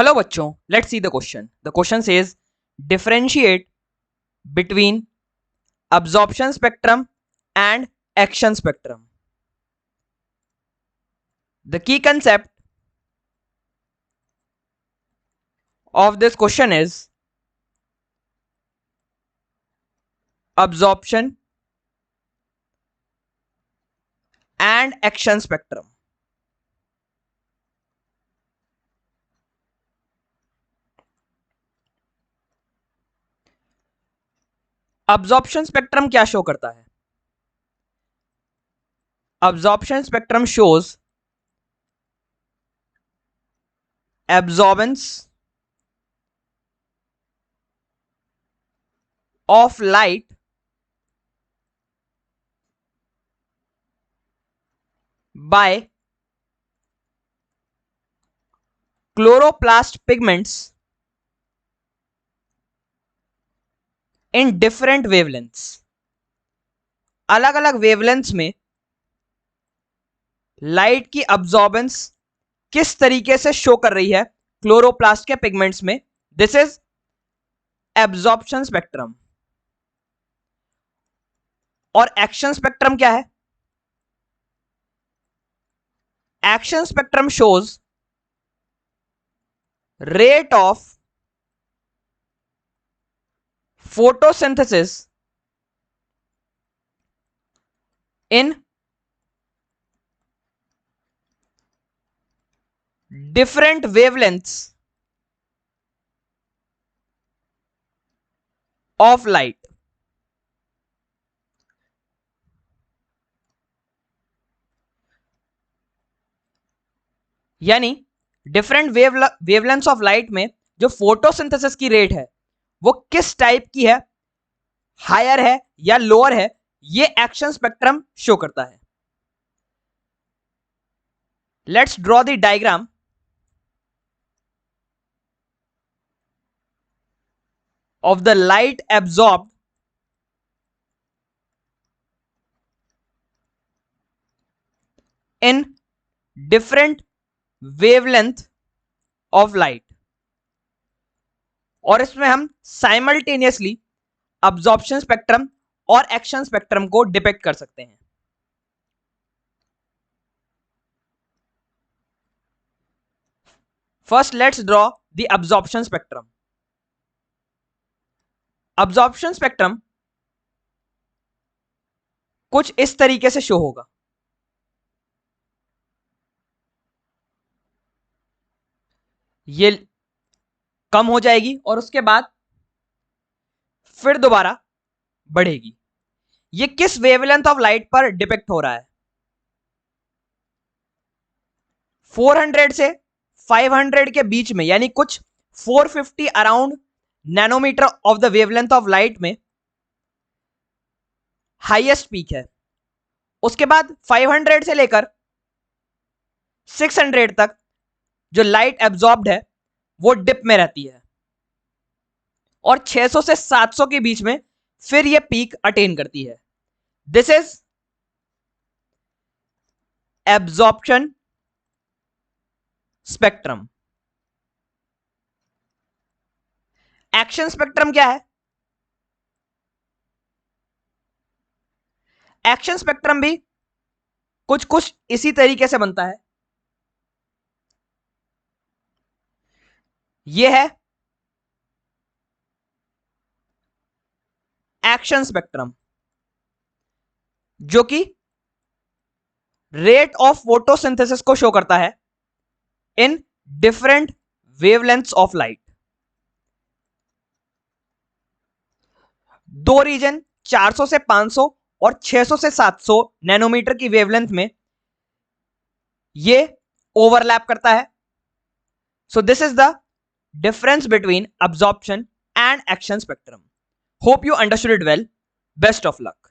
Hello बच्चों, let's see the question. The question says differentiate between absorption spectrum and action spectrum. The key concept of this question is absorption and action spectrum. Absorption spectrum क्या show करता है? Absorption spectrum shows absorbance of light by chloroplast pigments in different wavelengths. अलग अलग wavelengths में light की absorbance किस तरीके से शो कर रही है क्लोरोप्लास्ट के पिगमेंट्स में. This is absorption spectrum. और एक्शन स्पेक्ट्रम क्या है? Action spectrum shows rate of photosynthesis in different wavelengths of light. यानी डिफरेंट वेवलेंथ्स ऑफ लाइट में जो फोटोसिंथेसिस की रेट है वो किस टाइप की है, हायर है या लोअर है, ये एक्शन स्पेक्ट्रम शो करता है. Let's draw the diagram of the light absorbed in different wavelength of light. और इसमें हम साइमल्टेनियसली अब्जॉर्प्शन स्पेक्ट्रम और एक्शन स्पेक्ट्रम को डिपेक्ट कर सकते हैं. First let's draw the absorption spectrum. Absorption spectrum कुछ इस तरीके से शो होगा. ये कम हो जाएगी और उसके बाद फिर दोबारा बढ़ेगी. ये किस वेवलेंथ ऑफ लाइट पर डिपेक्ट हो रहा है? 400 से 500 के बीच में, यानी कुछ 450 around nanometre of the wavelength of light में हाईएस्ट पीक है. उसके बाद 500 से लेकर 600 तक जो लाइट एब्जॉर्ब्ड है वो डिप में रहती है और 600 से 700 के बीच में फिर ये पीक अटेन करती है. This is absorption spectrum. Action spectrum क्या है? एक्शन स्पेक्ट्रम भी कुछ कुछ इसी तरीके से बनता है. यह है एक्शन स्पेक्ट्रम जो कि रेट ऑफ फोटोसिंथेसिस को शो करता है in different wavelengths of light. दो रीजन 400 से 500 और 600 से 700 नैनोमीटर की वेवलेंथ में ये ओवरलैप करता है. So this is the difference between absorption and action spectrum. Hope you understood it well. Best of luck.